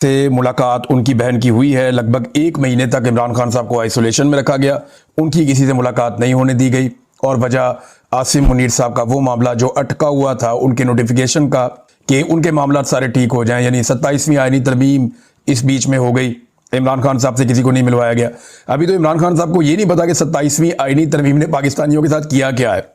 से मुलाकात उनकी बहन की हुई है। लगभग 1 महीने तक इमरान खान साहब को आइसोलेशन में रखा गया, उनकी किसी से मुलाकात नहीं होने दी गई। और वजह आसिम मुनीर साहब का वो मामला जो अटका हुआ था उनके नोटिफिकेशन का, कि उनके मामला सारे ठीक हो जाएं, यानी 27वीं आईनी तरमीम इस बीच में हो गई। इमरान खान साहब से किसी को नहीं मिलवाया गया। अभी तो इमरान खान साहब को ये नहीं पता कि 27वीं आईनी तरमीम ने पाकिस्तानियों के साथ किया क्या है।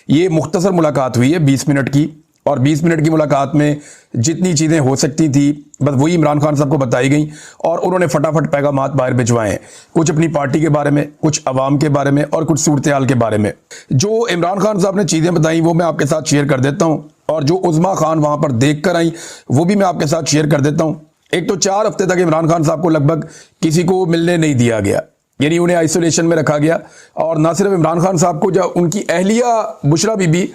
ये मुख्तसर मुलाकात हुई है 20 मिनट की, और 20 मिनट की मुलाकात में जितनी चीज़ें हो सकती थी बस वही इमरान खान साहब को बताई गई, और उन्होंने फटाफट पैगामात बाहर भिजवाए हैं, कुछ अपनी पार्टी के बारे में, कुछ अवाम के बारे में, और कुछ सूरत हाल के बारे में। जो इमरान खान साहब ने चीज़ें बताई वो मैं आपके साथ शेयर कर देता हूँ, और जो उज़्मा खान वहाँ पर देख कर आई वो भी मैं आपके साथ शेयर कर देता हूँ। एक तो 4 हफ्ते तक इमरान खान साहब को लगभग किसी को मिलने नहीं दिया गया, यानी उन्हें आइसोलेशन में रखा गया। और ना सिर्फ इमरान खान साहब को, जब उनकी अहलिया बुशरा बीबी,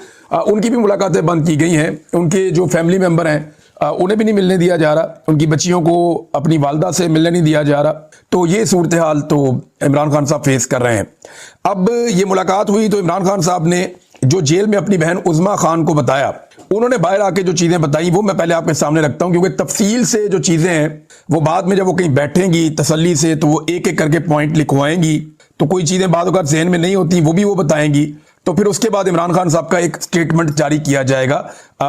उनकी भी मुलाकातें बंद की गई हैं। उनके जो फैमिली मेंबर हैं उन्हें भी नहीं मिलने दिया जा रहा, उनकी बच्चियों को अपनी वालदा से मिलने नहीं दिया जा रहा। तो ये सूरत हाल तो इमरान खान साहब फेस कर रहे हैं। अब ये मुलाकात हुई तो इमरान खान साहब ने जो जेल में अपनी बहन उज़्मा खान को बताया, उन्होंने बाहर आके जो चीज़ें बताई वो मैं पहले आपके सामने रखता हूं, क्योंकि तफसील से जो चीज़ें हैं वो बाद में जब वो कहीं बैठेंगी तसल्ली से तो वो एक एक करके पॉइंट लिखवाएंगी, तो कोई चीज़ें बाद अगर जहन में नहीं होती वो भी वो बताएंगी। तो फिर उसके बाद इमरान खान साहब का एक स्टेटमेंट जारी किया जाएगा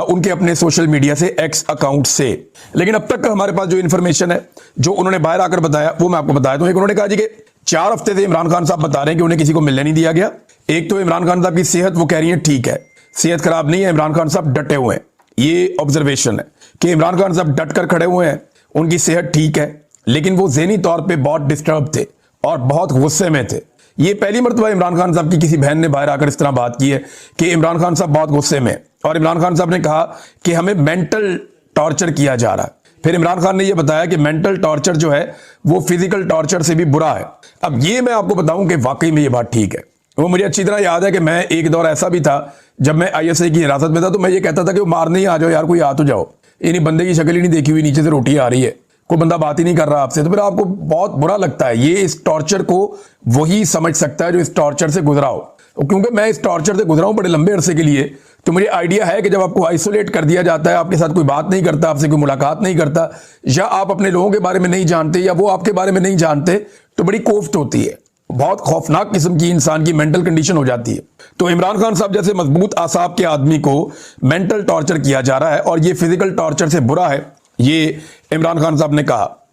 उनके अपने सोशल मीडिया से, एक्स अकाउंट से। लेकिन अब तक हमारे पास जो इन्फॉर्मेशन है जो उन्होंने बाहर आकर बताया वो मैं आपको बताया दूं। एक उन्होंने कहा जी कि 4 हफ्ते से इमरान खान साहब बता रहे हैं कि उन्हें किसी को मिलने नहीं दिया गया। एक तो इमरान खान साहब की सेहत वो कह रही है ठीक है, सेहत खराब नहीं है, इमरान खान साहब डटे हुए हैं। ये ऑब्जर्वेशन है कि इमरान खान साहब डट कर खड़े हुए हैं, उनकी सेहत ठीक है, लेकिन वो ज़हनी तौर पे बहुत डिस्टर्ब थे और बहुत गुस्से में थे। ये पहली मरतबा इमरान खान साहब की किसी बहन ने बाहर आकर इस तरह बात की है कि इमरान खान साहब बहुत गुस्से में। और इमरान खान साहब ने कहा कि हमें मेंटल टॉर्चर किया जा रहा है। फिर इमरान खान ने यह बताया कि मेंटल टॉर्चर जो है वो फिजिकल टॉर्चर से भी बुरा है। अब ये मैं आपको बताऊं कि वाकई में ये बात ठीक है। वो मुझे अच्छी तरह याद है कि मैं एक दौर ऐसा भी था जब मैं ISI की हिरासत में था, तो मैं ये कहता था कि वो मारने ही आ जाओ यार, कोई आ तो जाओ, यानी बंदे की शक्ल ही नहीं देखी हुई, नीचे से रोटी आ रही है, कोई बंदा बात ही नहीं कर रहा आपसे, तो फिर आपको बहुत बुरा लगता है। ये इस टॉर्चर को वही समझ सकता है जो इस टॉर्चर से गुजरा हो। क्योंकि मैं इस टॉर्चर से गुजरा हूं बड़े लंबे अरसे के लिए, तो मुझे आइडिया है कि जब आपको आइसोलेट कर दिया जाता है, आपके साथ कोई बात नहीं करता, आपसे कोई मुलाकात नहीं करता, या आप अपने लोगों के बारे में नहीं जानते या वो आपके बारे में नहीं जानते, तो बड़ी कोफ्त होती है, बहुत खौफनाक किस्म की इंसान की मेंटल कंडीशन हो जाती है। तो इमरान खान साहब जैसे मजबूत आसाब के आदमी को मेंटल टॉर्चर किया जा रहा है और ये फिजिकल टॉर्चर से बुरा है, ये इमरान खान साहब ने कहा।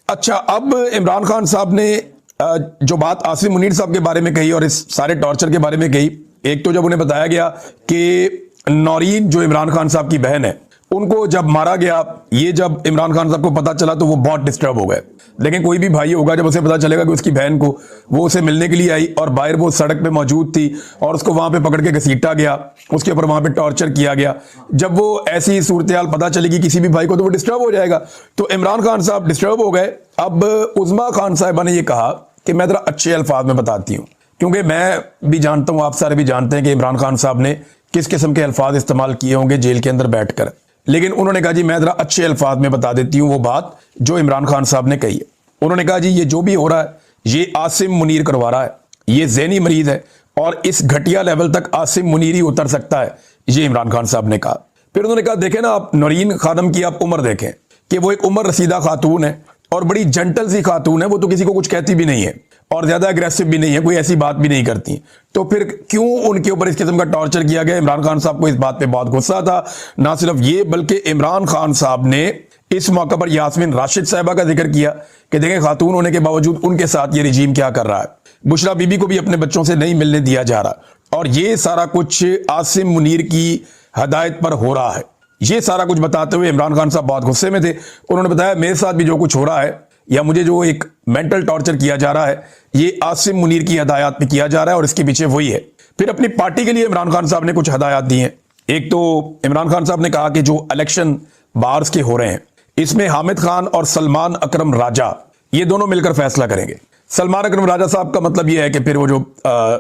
अच्छा, अब इमरान खान साहब ने जो बात आसिम मुनीर साहब के बारे में कही और इस सारे टॉर्चर के बारे में कही, एक तो जब उन्हें बताया गया कि नौरीन जो इमरान खान साहब की बहन है उनको जब मारा गया, ये जब इमरान खान साहब को पता चला तो वो बहुत डिस्टर्ब हो गए। लेकिन कोई भी भाई होगा जब उसे पता चलेगा कि उसकी बहन को, वो उसे मिलने के लिए आई और बाहर वो सड़क पे मौजूद थी और उसको वहां पे पकड़ के घसीटा गया, उसके ऊपर वहां पे टॉर्चर किया गया, जब वो ऐसी सूरत हाल पता चलेगी किसी भी भाई को तो वो डिस्टर्ब हो जाएगा। तो इमरान खान साहब डिस्टर्ब हो गए। अब उज़्मा खान साहिबा ने यह कहा कि मैं जरा अच्छे अल्फाज में बताती हूँ, क्योंकि मैं भी जानता हूँ, आप सारे भी जानते हैं कि इमरान खान साहब ने किस किस्म के अल्फाज इस्तेमाल किए होंगे जेल के अंदर बैठकर। लेकिन उन्होंने कहा जी मैं जरा अच्छे अल्फाज में बता देती हूँ वो बात जो इमरान खान साहब ने कही है। उन्होंने कहा जी ये जो भी हो रहा है ये आसिम मुनीर करवा रहा है, ये ज़हनी मरीज है और इस घटिया लेवल तक आसिम मुनीर ही उतर सकता है, ये इमरान खान साहब ने कहा। फिर उन्होंने कहा देखें ना आप नौरीन खानम की आप उम्र देखें कि वो एक उम्र रसीदा खातून है और बड़ी जेंटल सी खातून है, वो तो किसी को कुछ कहती भी नहीं है और ज्यादा अग्रेसिव भी नहीं है, कोई ऐसी बात भी नहीं करती। तो फिर क्यों उनके ऊपर इस किस्म का टॉर्चर किया गया? इमरान खान साहब को इस बात पे बहुत गुस्सा था। ना सिर्फ ये बल्कि इमरान खान साहब ने इस मौके पर यास्मीन राशिद साहिबा का जिक्र किया कि देखें खातून होने के बावजूद उनके साथ ये रिजीम क्या कर रहा है, बुशरा बीबी को भी अपने बच्चों से नहीं मिलने दिया जा रहा और ये सारा कुछ आसिम मुनीर की हदायत पर हो रहा है। ये सारा कुछ बताते हुए इमरान खान साहब बहुत गुस्से में थे। उन्होंने बताया मेरे साथ भी जो कुछ हो रहा है या मुझे जो एक मेंटल टॉर्चर किया जा रहा है ये आसिम मुनीर की हदायत पे किया जा रहा है और इसके पीछे वही है। फिर अपनी पार्टी के लिए इमरान खान साहब ने कुछ हदायत दी हैं। एक तो इमरान खान साहब ने कहा कि जो इलेक्शन बार्स के हो रहे हैं इसमें हामिद खान और सलमान अकरम राजा ये दोनों मिलकर फैसला करेंगे। सलमान अकरम राजा साहब का मतलब यह है कि फिर वो जो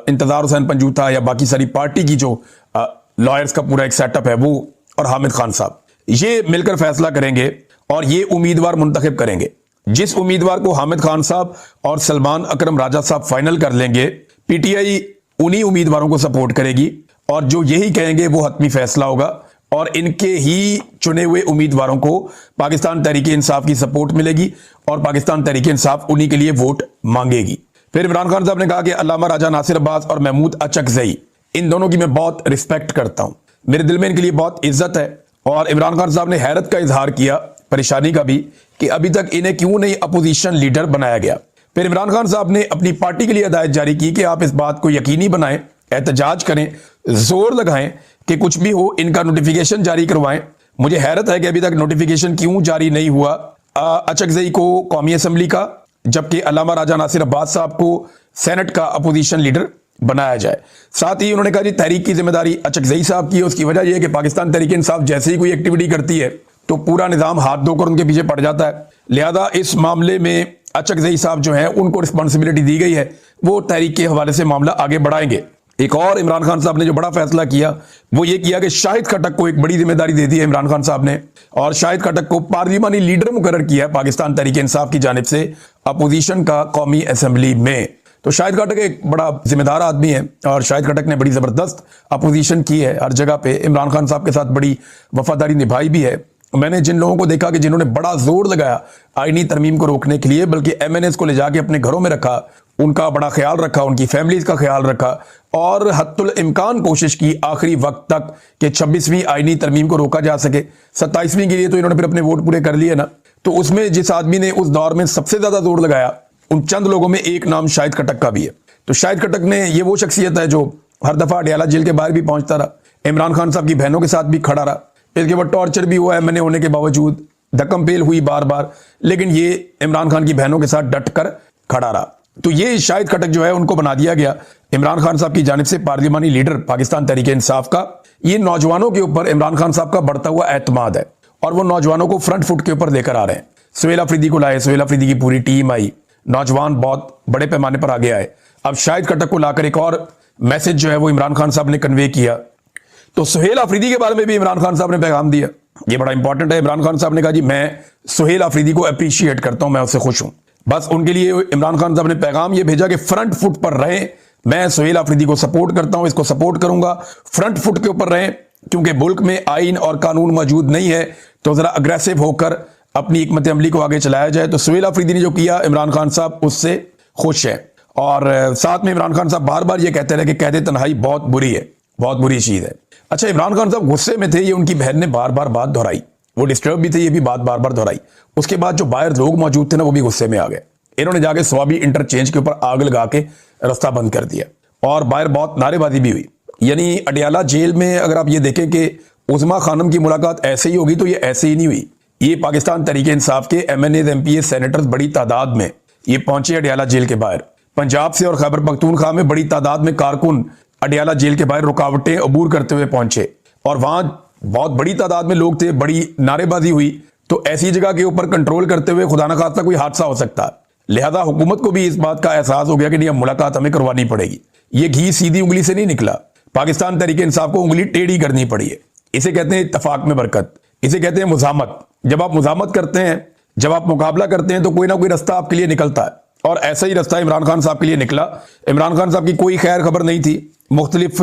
इंतजार हुसैन पंजूथा या बाकी सारी पार्टी की जो लॉयर्स का पूरा एक सेटअप है वो और हामिद खान साहब ये मिलकर फैसला करेंगे और ये उम्मीदवार मुंतखब करेंगे। जिस उम्मीदवार को हामिद खान साहब और सलमान अकरम राजा साहब फाइनल कर लेंगे, PTI उन्हीं उम्मीदवारों को सपोर्ट करेगी और जो यही कहेंगे वो हतमी फैसला होगा और इनके ही चुने हुए उम्मीदवारों को पाकिस्तान तहरीक इंसाफ की सपोर्ट मिलेगी और पाकिस्तान तहरीक इंसाफ उन्हीं के लिए वोट मांगेगी। फिर इमरान खान साहब ने कहा कि अल्लामा राजा नासिर अब्बास और महमूद अचकजई, इन दोनों की मैं बहुत रिस्पेक्ट करता हूं, मेरे दिल में इनके लिए बहुत इज्जत है। और इमरान खान साहब ने हैरत का इजहार किया, परेशानी का भी, कि अभी तक इन्हें क्यों नहीं अपोजिशन लीडर बनाया गया। फिर इमरान खान साहब ने अपनी पार्टी के लिए हिदायत जारी की कि आप इस बात को यकीनी बनाएं, एहतजाज करें, जोर लगाएं कि कुछ भी हो इनका नोटिफिकेशन जारी करवाएं। मुझे हैरत है कि अभी तक नोटिफिकेशन क्यों जारी नहीं हुआ अचकजई को कौमी असम्बली का, जबकि अल्लामा राजा नासिर अब्बास साहब को सेनेट का अपोजिशन लीडर बनाया जाए। साथ ही उन्होंने कहा जी तहरीक की जिम्मेदारी अचकजई साहब की है। उसकी वजह यह है कि पाकिस्तान तहरीक इंसाफ जैसे ही कोई एक्टिविटी करती है तो पूरा निजाम हाथ धोकर उनके पीछे पड़ जाता है। लिहाजा इस मामले में अचकजई साहब जो है उनको रिस्पॉन्सिबिलिटी दी गई है, वो तहरीक के हवाले से मामला आगे बढ़ाएंगे। एक और इमरान खान साहब ने जो बड़ा फैसला किया वो ये किया कि शाहिद खट्टक को एक बड़ी जिम्मेदारी दे दी है इमरान खान साहब ने, और शाहिद खट्टक को पार्लिमानी लीडर मुकर्रर किया है पाकिस्तान तहरीक इंसाफ की जानिब से अपोजिशन का कौमी असम्बली में। तो शाहिद खट्टक एक बड़ा जिम्मेदार आदमी है और शाहिद खट्टक ने बड़ी जबरदस्त अपोजिशन की है हर जगह पे, इमरान खान साहब के साथ बड़ी वफादारी निभाई भी है। मैंने जिन लोगों को देखा कि जिन्होंने बड़ा जोर लगाया आईनी तरमीम को रोकने के लिए, बल्कि एमएनएस को ले जाके अपने घरों में रखा, उनका बड़ा ख्याल रखा, उनकी फैमिलीज का ख्याल रखा और हत्तुल इम्कान कोशिश की आखिरी वक्त तक कि 26वीं आईनी तरमीम को रोका जा सके। 27वीं के लिए तो इन्होंने फिर अपने वोट पूरे कर लिए ना। तो उसमें जिस आदमी ने उस दौर में सबसे ज्यादा जोर लगाया उन चंद लोगों में एक नाम शाहिद खट्टक का भी है। तो शाहिद खट्टक ने, ये वो शख्सियत है जो हर दफा अडयाला जेल के बाहर भी पहुंचता रहा, इमरान खान साहब की बहनों के साथ भी खड़ा रहा, इसके बाद टॉर्चर भी हुआ है मैंने होने के बावजूद, धक्कम पेल हुई बार बार, लेकिन ये इमरान खान की बहनों के साथ डट कर खड़ा रहा। तो ये शाहिद खट्टक जो है उनको बना दिया गया इमरान खान साहब की जानिब से पार्लिमानी लीडर पाकिस्तान तहरीक इंसाफ का। ये नौजवानों के ऊपर इमरान खान साहब का बढ़ता हुआ एतमाद है और वो नौजवानों को फ्रंट फुट के ऊपर लेकर आ रहे हैं। सुहेल अफरीदी को लाए, सुहेल अफरीदी की पूरी टीम आई, नौजवान बहुत बड़े पैमाने पर आगे आए। अब शाहिद खट्टक को लाकर एक और मैसेज जो है वो इमरान खान साहब ने कन्वे किया। तो सुहेल अफरीदी के बारे में भी इमरान खान साहब ने पैगाम दिया, ये बड़ा इंपॉर्टेंट है। इमरान खान साहब ने कहा जी मैं सुहेल अफरीदी को अप्रिशिएट करता हूं, मैं उससे खुश हूं। बस उनके लिए इमरान खान साहब ने पैगाम ये भेजा कि फ्रंट फुट पर रहें, मैं सुहेल अफरीदी को सपोर्ट करता हूं, इसको सपोर्ट करूंगा, फ्रंट फुट के ऊपर रहें, क्योंकि मुल्क में आइन और कानून मौजूद नहीं है तो जरा अग्रेसिव होकर अपनी हिकमत अमली को आगे चलाया जाए। तो सुहेल अफरीदी ने जो किया इमरान खान साहब उससे खुश है। और साथ में इमरान खान साहब बार बार ये कहते रहे कि कैदे तन्हाई बहुत बुरी है, बहुत बुरी चीज है। अच्छा, इमरान खान साहब गुस्से में थे, ये उनकी बहन ने बार बार बात दोहराई, वो डिस्टर्ब भी थे, ये भी बात बार बार दोहराई। उसके बाद जो बाहर लोग मौजूद थे ना वो भी गुस्से में आ गए, इन्होंने जाके स्वाबी इंटरचेंज के ऊपर आग लगा के रास्ता बंद कर दिया और बाहर बहुत नारेबाजी भी हुई। यानी अडयाला जेल में अगर आप ये देखें कि उज़मा खानम की मुलाकात ऐसे ही होगी तो ये ऐसे ही नहीं हुई। ये पाकिस्तान तहरीक इंसाफ के एमएनए, एमपीए, सेनेटर्स बड़ी तादाद में ये पहुंचे अडयाला जेल के बाहर। पंजाब से और खैबर पख्तूनख्वा में बड़ी तादाद में कारकुन अडयाला जेल के बाहर रुकावटें अबूर करते हुए पहुंचे और वहां बहुत बड़ी तादाद में लोग थे, बड़ी नारेबाजी हुई। तो ऐसी जगह के ऊपर कंट्रोल करते हुए खुदा न खास्ता कोई हादसा हो सकता है। लिहाजा हुकूमत को भी इस बात का एहसास हो गया कि नहीं, अब मुलाकात हमें करवानी पड़ेगी। ये घी सीधी उंगली से नहीं निकला, पाकिस्तान तहरीक इंसाफ को उंगली टेढ़ी करनी पड़ी है। इसे कहते हैं इत्तफाक में बरकत, इसे कहते हैं मुजामत। जब आप मुजामत करते हैं, जब आप मुकाबला करते हैं तो कोई ना कोई रास्ता आपके लिए निकलता है और ऐसा ही रास्ता इमरान खान साहब के लिए निकला। इमरान खान साहब की कोई खैर खबर नहीं थी, मुख्तलिफ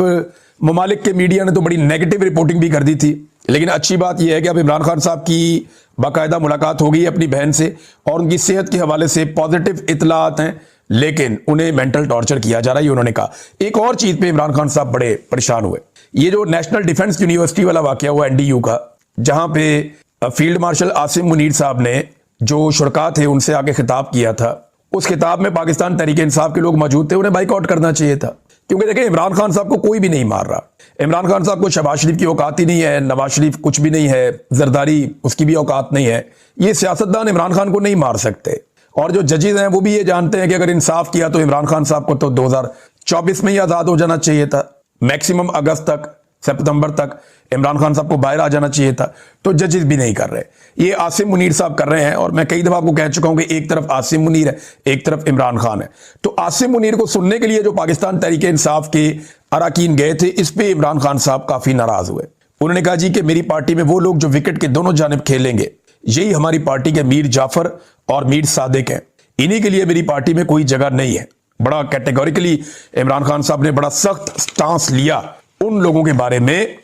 ममालिक के मीडिया ने तो बड़ी नेगेटिव रिपोर्टिंग भी कर दी थी, लेकिन अच्छी बात यह है कि अब इमरान खान साहब की बाकायदा मुलाकात हो गई अपनी बहन से और उनकी सेहत के हवाले से पॉजिटिव इतलात हैं, लेकिन उन्हें मेंटल टॉर्चर किया जा रहा है, ये उन्होंने कहा। एक और चीज पे इमरान खान साहब बड़े परेशान हुए, ये जो नेशनल डिफेंस यूनिवर्सिटी वाला वाकया हुआ एनडीयू का, जहां पे फील्ड मार्शल आसिम मुनीर साहब ने जो शुरका थे उनसे आके खिताब किया था, उस खिताब में पाकिस्तान तहरीक इंसाफ के लोग मौजूद थे, उन्हें बाइकआउट करना चाहिए था। क्योंकि देखें, इमरान खान साहब को कोई भी नहीं मार रहा, इमरान खान साहब को शहबाज शरीफ की औकात ही नहीं है, नवाज शरीफ कुछ भी नहीं है, जरदारी उसकी भी औकात नहीं है, ये सियासतदान इमरान खान को नहीं मार सकते। और जो जजेज हैं वो भी ये जानते हैं कि अगर इंसाफ किया तो इमरान खान साहब को तो 2024 में ही आजाद हो जाना चाहिए था, मैक्सिमम अगस्त तक, सितंबर तक इमरान खान साहब को बाहर आ जाना चाहिए था। तो जजेस भी नहीं कर रहे, ये आसिम मुनीर साहब कर रहे हैं। और मैं कई दफा आपको कह चुका हूं कि एक तरफ आसिम मुनीर है, एक तरफ इमरान खान है। तो आसिम मुनीर को सुनने के लिए जो पाकिस्तान तहरीक इंसाफ के अरकान गए थे, इस पे इमरान खान साहब काफी नाराज हुए। उन्होंने कहा जी कि मेरी पार्टी में वो लोग जो विकेट के दोनों जानिब खेलेंगे, यही हमारी पार्टी के मीर जाफर और मीर सादिक हैं, इन्हीं के लिए मेरी पार्टी में कोई जगह नहीं है। बड़ा कैटेगोरिकली इमरान खान साहब ने बड़ा सख्त स्टांस लिया उन लोगों के बारे में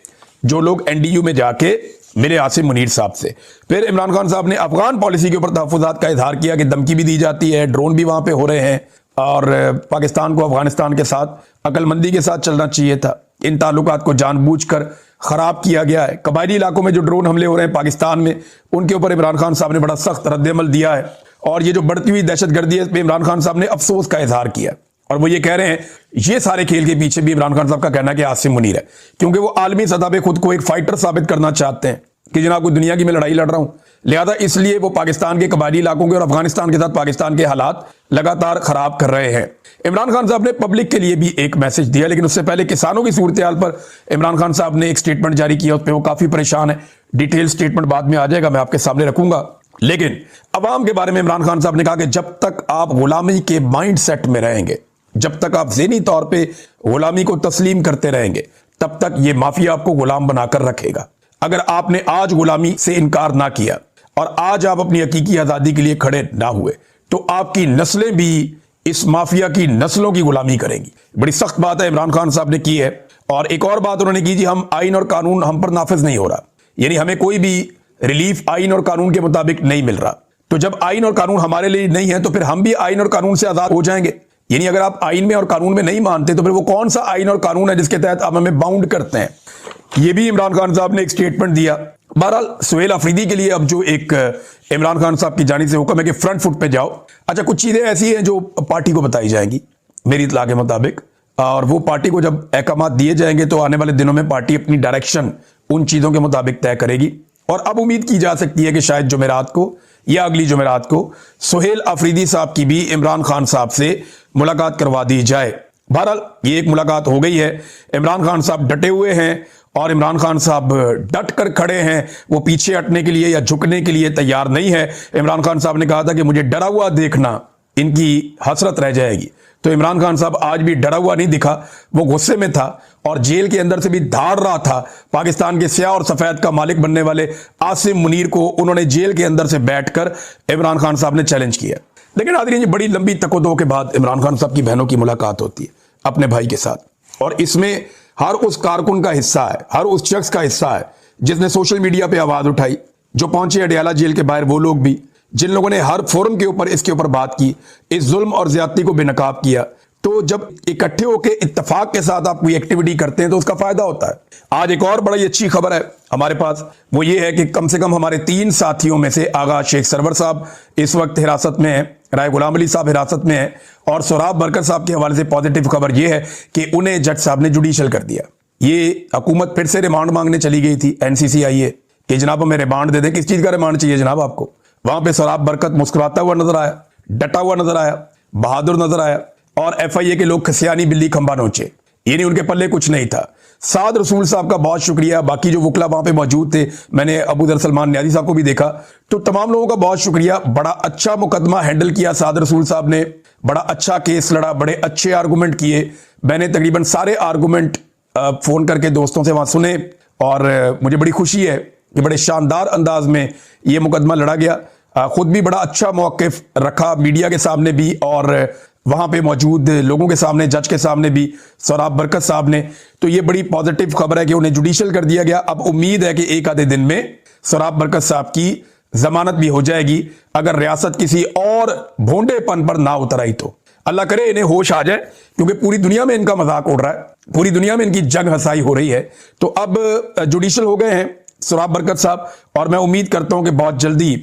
जो लोग एनडीयू में जाके मिले आसिम मुनीर साहब से। फिर इमरान खान साहब ने अफगान पॉलिसी के ऊपर तहफ़्फ़ुज़ात का इजहार किया कि धमकी भी दी जाती है, ड्रोन भी वहां पे हो रहे हैं और पाकिस्तान को अफगानिस्तान के साथ अकलमंदी के साथ चलना चाहिए था। इन ताल्लुकात को जानबूझकर खराब किया गया है। कबायली इलाकों में जो ड्रोन हमले हो रहे हैं पाकिस्तान में, उनके ऊपर इमरान खान साहब ने बड़ा सख्त रद्द-ए-अमल दिया है और ये जो बढ़ती हुई दहशतगर्दी है इस पर इमरान खान साहब ने अफसोस का इजहार किया और वो ये कह रहे हैं, ये सारे खेल के पीछे भी इमरान खान साहब का कहना है कि आसिम मुनीर है, क्योंकि वो आलमी सतह पे खुद को एक फाइटर साबित करना चाहते हैं कि जनाब कोई दुनिया की मैं लड़ाई लड़ रहा हूं। लिहाजा इसलिए वो पाकिस्तान के कबायली इलाकों के और अफगानिस्तान के साथ पाकिस्तान के हालात लगातार खराब कर रहे हैं। इमरान खान साहब ने पब्लिक के लिए भी एक मैसेज दिया, लेकिन उससे पहले किसानों की सूरत हाल पर इमरान खान साहब ने एक स्टेटमेंट जारी किया, उस पर वो काफी परेशान है। डिटेल स्टेटमेंट बाद में आ जाएगा, मैं आपके सामने रखूंगा। लेकिन अवाम के बारे में इमरान खान साहब ने कहा कि जब तक आप गुलामी के माइंड सेट में रहेंगे, जब तक आप ज़हनी तौर पे गुलामी को तस्लीम करते रहेंगे, तब तक ये माफिया आपको गुलाम बनाकर रखेगा। अगर आपने आज गुलामी से इनकार ना किया और आज आप अपनी हकीकी आज़ादी के लिए खड़े ना हुए, तो आपकी नस्लें भी इस माफिया की नस्लों की गुलामी करेंगी। बड़ी सख्त बात है इमरान खान साहब ने की है। और एक और बात उन्होंने की, जी हम आइन और कानून हम पर नाफिज नहीं हो रहा, यानी हमें कोई भी रिलीफ आइन और कानून के मुताबिक नहीं मिल रहा। तो जब आइन और कानून हमारे लिए नहीं है तो फिर हम भी आइन और कानून से आजाद हो जाएंगे। यानी अगर आप आइन में और कानून में नहीं मानते तो फिर वो कौन सा आइन और कानून है जिसके तहत आप हमें बाउंड करते हैं। ये भी इमरान खान साहब ने एक स्टेटमेंट दिया। बहरहाल सुहेल अफरीदी के लिए अब जो एक इमरान खान साहब की जानिब से हुक्म है कि फ्रंट फुट पे जाओ। अच्छा, कुछ चीजें ऐसी हैं जो पार्टी को बताई जाएंगी मेरी इत्तला के मुताबिक, और वो पार्टी को जब अहकाम दिए जाएंगे तो आने वाले दिनों में पार्टी अपनी डायरेक्शन उन चीजों के मुताबिक तय करेगी। और अब उम्मीद की जा सकती है कि शायद जुमेरात को या अगली जुमेरात को सुहेल अफरीदी साहब की भी इमरान खान साहब से मुलाकात करवा दी जाए। बहरहाल ये एक मुलाकात हो गई है। इमरान खान साहब डटे हुए हैं और इमरान खान साहब डट कर खड़े हैं, वो पीछे हटने के लिए या झुकने के लिए तैयार नहीं है। इमरान खान साहब ने कहा था कि मुझे डरा हुआ देखना इनकी हसरत रह जाएगी। तो इमरान खान साहब आज भी डरा हुआ नहीं दिखा, वो गुस्से में था और जेल के अंदर से भी धाड़ रहा था। पाकिस्तान के स्याह और सफेद का मालिक बनने वाले आसिम मुनीर को उन्होंने जेल के अंदर से बैठकर इमरान खान साहब ने चैलेंज किया। लेकिन नाज़रीन, बड़ी लंबी तकोदो के बाद इमरान खान साहब की बहनों की मुलाकात होती है अपने भाई के साथ, और इसमें हर उस कारकुन का हिस्सा है, हर उस शख्स का हिस्सा है जिसने सोशल मीडिया पे आवाज उठाई, जो पहुंचे अडयाला जेल के बाहर, वो लोग भी जिन लोगों ने हर फोरम के ऊपर इसके ऊपर बात की, इस जुल्म और ज्यादती को बेनकाब किया। तो जब इकट्ठे होकर इत्तेफाक के साथ आप कोई एक्टिविटी करते हैं तो उसका फायदा होता है। आज एक और बड़ी अच्छी खबर है हमारे पास, वो ये है कि कम से कम हमारे 3 साथियों में से आगा शेख सरवर साहब इस वक्त हिरासत में है, राय गुलाम अली साहब हिरासत में है, और सोराब बरकत साहब के हवाले से पॉजिटिव खबर यह है कि उन्हें जज साहब ने जुडिशल कर दिया। ये हुकूमत फिर से रिमांड मांगने चली गई थी NCCIA कि जनाब हमें रिमांड दे दें। किस चीज का रिमांड चाहिए जनाब आपको? वहां पे सोराब बरकत मुस्कुराता हुआ नजर आया, डटा हुआ नजर आया, बहादुर नजर आया, और FIA के लोग खसियानी बिल्ली खंबा नोचे, यानी उनके पल्ले कुछ नहीं था। साद रसूल साहब का बहुत शुक्रिया, बाकी जो वकला वहां पे मौजूद थे, मैंने अबू दर सलमान न्याजी साहब को भी देखा, तो तमाम लोगों का बहुत शुक्रिया। बड़ा अच्छा मुकदमा हैंडल किया साद रसूल साहब ने, बड़ा अच्छा केस लड़ा, बड़े अच्छे आर्गूमेंट किए। मैंने तकरीबन सारे आर्गूमेंट फोन करके दोस्तों से वहां सुने और मुझे बड़ी खुशी है कि बड़े शानदार अंदाज में ये मुकदमा लड़ा गया। खुद भी बड़ा अच्छा मौक़िफ़ रखा मीडिया के सामने भी और वहां पे मौजूद लोगों के सामने, जज के सामने भी सोराब बरकत साहब ने। तो ये बड़ी पॉजिटिव खबर है कि उन्हें जुडिशल कर दिया गया। अब उम्मीद है कि एक आधे दिन में सोराब बरकत साहब की जमानत भी हो जाएगी, अगर रियासत किसी और भोंडेपन पर ना उतर आई तो। अल्लाह करे इन्हें होश आ जाए, क्योंकि पूरी दुनिया में इनका मजाक उड़ रहा है, पूरी दुनिया में इनकी जंग हंसाई हो रही है। तो अब जुडिशल हो गए हैं सोराब बरकत साहब, और मैं उम्मीद करता हूं कि बहुत जल्दी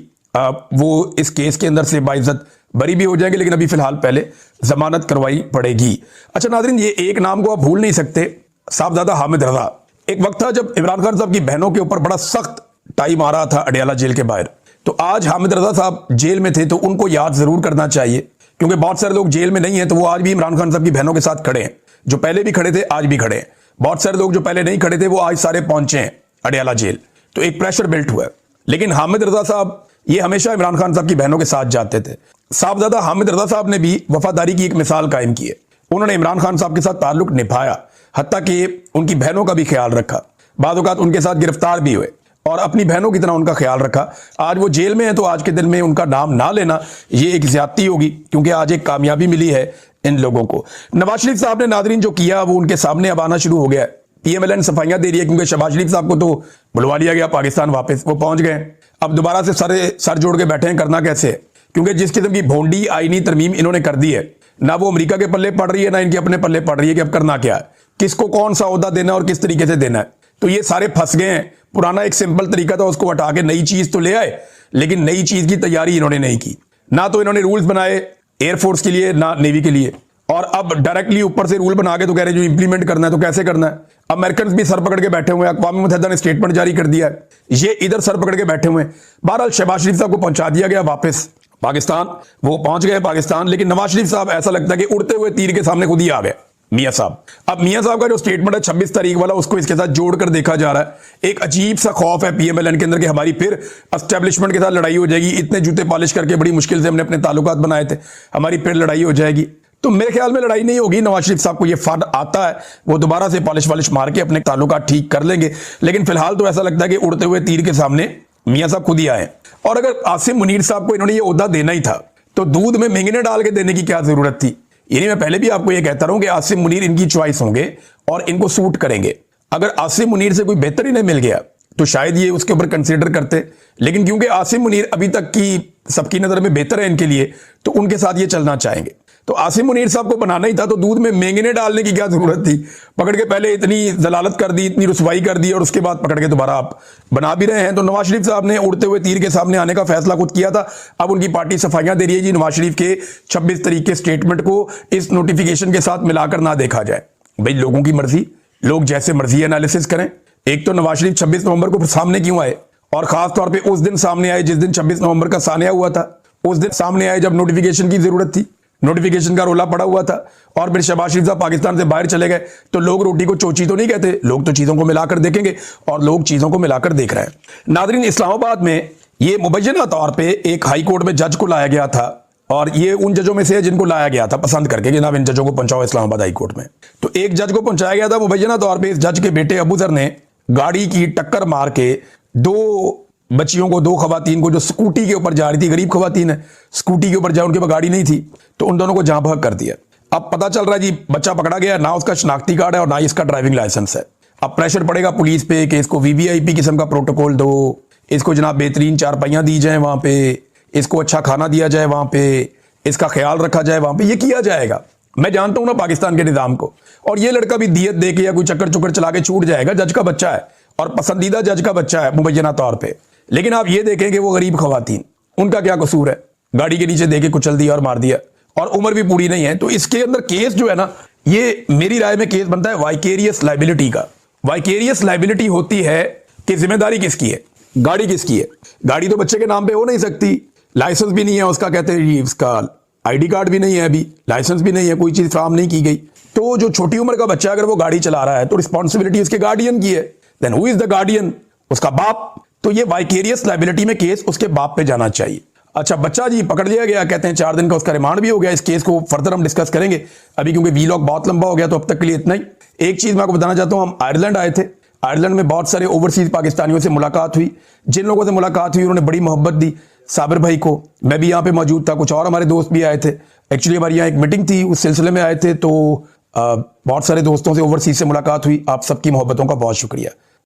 वो इस केस के अंदर से बाइज्जत बरी भी हो जाएंगे, लेकिन अभी फिलहाल पहले जमानत करवाई पड़ेगी। अच्छा नाज़रीन, ये एक नाम को आप भूल नहीं सकते, साहबजादा हामिद रजा। एक वक्त था जब इमरान खान साहब की बहनों के ऊपर बड़ा सख्त टाइम आ रहा था अडयाला जेल के बाहर, तो आज हामिद रजा साहब जेल में थे, तो उनको याद जरूर करना चाहिए, क्योंकि बहुत सारे लोग जेल में नहीं है तो वो आज भी इमरान खान साहब की बहनों के साथ खड़े हैं। जो पहले भी खड़े थे आज भी खड़े हैं। बहुत सारे लोग जो पहले नहीं खड़े थे वो आज सारे पहुंचे हैं अडयाला जेल, तो एक प्रेशर बिल्ट हुआ है। लेकिन हामिद रजा साहब ये हमेशा इमरान खान साहब की बहनों के साथ जाते थे। साहबजादा हामिद रजा साहब ने भी वफादारी की एक मिसाल कायम की है। उन्होंने इमरान खान साहब के साथ ताल्लुक निभाया, हत्ता कि उनकी बहनों का भी ख्याल रखा, बाद औक़ात उनके साथ गिरफ्तार भी हुए और अपनी बहनों की तरह उनका ख्याल रखा। आज वो जेल में है तो आज के दिन में उनका नाम ना लेना ये एक ज्यादती होगी, क्योंकि आज एक कामयाबी मिली है इन लोगों को। नवाज शरीफ साहब ने नादरीन जो किया वो उनके सामने अब आना शुरू हो गया है। PMLN सफाइयां दे रही है क्योंकि शहबाज शरीफ साहब को तो बुलवा लिया गया पाकिस्तान वापस, वो पहुंच गए। अब दोबारा से सर जोड़ के बैठे हैं, करना कैसे है? क्योंकि जिस किस्म की भोंडी आईनी तरमीम इन्होंने कर दी है, ना वो अमेरिका के पल्ले पड़ रही है ना इनके अपने पल्ले पड़ रही है कि अब करना क्या है, किसको कौन सा ओहदा देना है और किस तरीके से देना है। तो ये सारे फंस गए हैं। पुराना एक सिंपल तरीका था, उसको हटा के नई चीज तो ले आए, लेकिन नई चीज की तैयारी इन्होंने नहीं की। ना तो इन्होंने रूल्स बनाए एयरफोर्स के लिए ना नेवी के लिए, और अब डायरेक्टली ऊपर से रूल बना के तो कह रहे हैं जो इंप्लीमेंट करना है तो कैसे करना है। अमेरिकन भी सर पकड़ के बैठे हुए हैं, अक़वाम मुत्तहिदा ने स्टेटमेंट जारी कर दिया है, ये इधर सर पकड़ के बैठे हुए हैं। बहरहाल शहबाज शरीफ साहब को पहुंचा दिया गया वापस पाकिस्तान, वो पहुंच गए पाकिस्तान, लेकिन नवाज शरीफ साहब ऐसा लगता है कि उड़ते हुए तीर के सामने खुद ही आ गए मियां साहब। अब मियां साहब का जो स्टेटमेंट है 26 तारीख वाला, उसको इसके साथ जोड़कर देखा जा रहा है। एक अजीब सा खौफ है PMLN के अंदर कि हमारी फिर एस्टेब्लिशमेंट के साथ लड़ाई हो जाएगी। इतने जूते पॉलिश करके बड़ी मुश्किल से हमने अपने ताल्लुकात बनाए थे, हमारी फिर लड़ाई हो जाएगी। तो मेरे ख्याल में लड़ाई नहीं होगी। नवाज शरीफ साहब को ये फंड आता है, वो दोबारा से पॉलिश वालिश मार के अपने ताल्लुकात ठीक कर लेंगे। लेकिन फिलहाल तो ऐसा लगता है कि उड़ते हुए तीर के सामने मियां साहब खुद ही आए। और अगर आसिम मुनीर साहब को इन्होंने ये ओहदा देना ही था तो दूध में मेंगने डाल के देने की क्या जरूरत थी? यानी मैं पहले भी आपको ये कहता रहा हूं कि आसिम मुनीर इनकी चॉइस होंगे और इनको सूट करेंगे। अगर आसिम मुनीर से कोई बेहतर ही नहीं मिल गया तो शायद ये उसके ऊपर कंसीडर करते, लेकिन क्योंकि आसिम मुनीर अभी तक की सबकी नजर में बेहतर है इनके लिए, तो उनके साथ ये चलना चाहेंगे। तो आसिम मुनीर साहब को बनाना ही था तो दूध में मेंगने डालने की क्या जरूरत थी? पकड़ के पहले इतनी जलालत कर दी, इतनी रुसवाई कर दी, और उसके बाद पकड़ के दोबारा आप बना भी रहे हैं। तो नवाज शरीफ साहब ने उड़ते हुए तीर के सामने आने का फैसला खुद किया था। अब उनकी पार्टी सफाइयां दे रही है जी नवाज शरीफ के 26 तारीख के स्टेटमेंट को इस नोटिफिकेशन के साथ मिलाकर ना देखा जाए। भाई लोगों की मर्जी, लोग जैसे मर्जी एनालिसिस करें। एक तो नवाज शरीफ 26 नवंबर को सामने क्यों आए, और खास तौर पे उस दिन सामने आए जिस दिन 26 नवंबर का सानिया हुआ था, उस दिन सामने आए जब नोटिफिकेशन की जरूरत थी, नोटिफिकेशन का रोला पड़ा हुआ था। और फिर शहबाज शरीफ साहब पाकिस्तान से बाहर चले गए। तो लोग रोटी को चोची तो नहीं कहते, लोग तो चीजों को मिलाकर देखेंगे, और लोग चीजों को मिलाकर देख रहे हैं। नादरीन, इस्लामाबाद में ये मुबैना तौर पे एक हाई कोर्ट में जज को लाया गया था, और ये उन जजों में से है जिनको लाया गया था पसंद करके कि जनाब इन जजों को पहुंचाओ इस्लामाबाद हाई कोर्ट में। तो एक जज को पहुंचाया गया था मुबैना तौर पर। इस जज के बेटे अबू जर ने गाड़ी की टक्कर मार के दो बच्चियों को, दो खवातीन को जो स्कूटी के ऊपर जा रही थी, गरीब खवातीन है, स्कूटी के ऊपर जा, उनके पास गाड़ी नहीं थी, तो उन दोनों को जहां बहक कर दिया। अब पता चल रहा है जी बच्चा पकड़ा गया, ना उसका शनाख्ती कार्ड है और ना इसका ड्राइविंग लाइसेंस है। अब प्रेशर पड़ेगा पुलिस पे कि इसको VVIP किस्म का प्रोटोकॉल दो, इसको जनाब बेहतरीन चारपाइयां दी जाए वहां पे, इसको अच्छा खाना दिया जाए वहां पे, इसका ख्याल रखा जाए वहां पे। ये किया जाएगा, मैं जानता हूं ना पाकिस्तान के निजाम को। और ये लड़का भी दियत दे के या कोई चक्कर चुक्कर चला के छूट जाएगा। जज का बच्चा है और पसंदीदा जज का बच्चा है मुबैना तौर पर। लेकिन आप ये देखें कि वो गरीब खवातीन, उनका क्या कसूर है? गाड़ी के नीचे देके कुचल दिया और मार दिया, और उम्र भी पूरी नहीं है। तो इसके अंदर केस जो है ना, ये मेरी राय में केस बनता है वाइकेरियस लाइबिलिटी का। वाइकेरियस लाइबिलिटी होती है कि जिम्मेदारी किसकी है, गाड़ी किसकी है। गाड़ी तो बच्चे के नाम पे हो नहीं सकती, लाइसेंस भी नहीं है उसका, कहते हैं उसका ID कार्ड भी नहीं है, अभी लाइसेंस भी नहीं है, कोई चीज फ्राहम नहीं की गई। तो जो छोटी उम्र का बच्चा अगर वो गाड़ी चला रहा है तो रिस्पॉन्सिबिलिटी उसके गार्डियन की है। Then who is the guardian? उसका बाप। तो ये वाइकेरियस लाइबिलिटी में केस उसके बाप पे जाना चाहिए। अच्छा, बच्चा जी पकड़ लिया गया, कहते हैं 4 दिन का उसका रिमांड भी हो गया। इस केस को फर्दर हम डिस्कस करेंगे अभी, क्योंकि वीलॉग बहुत लंबा हो गया, तो अब तक के लिए इतना ही। एक चीज मैं आपको बताना चाहता हूं, हम आयरलैंड आए थे। आयरलैंड में बहुत सारे ओवरसीज पाकिस्तानियों से मुलाकात हुई। जिन लोगों से मुलाकात हुई उन्होंने बड़ी मोहब्बत दी। साबिर भाई को, मैं भी यहाँ पे मौजूद था, कुछ और हमारे दोस्त भी आए थे। एक्चुअली हमारी यहाँ एक मीटिंग थी, उस सिलसिले में आए थे। तो बहुत सारे दोस्तों से ओवरसीज से मुलाकात हुई। आप सबकी मोहब्बतों का बहुत शुक्रिया।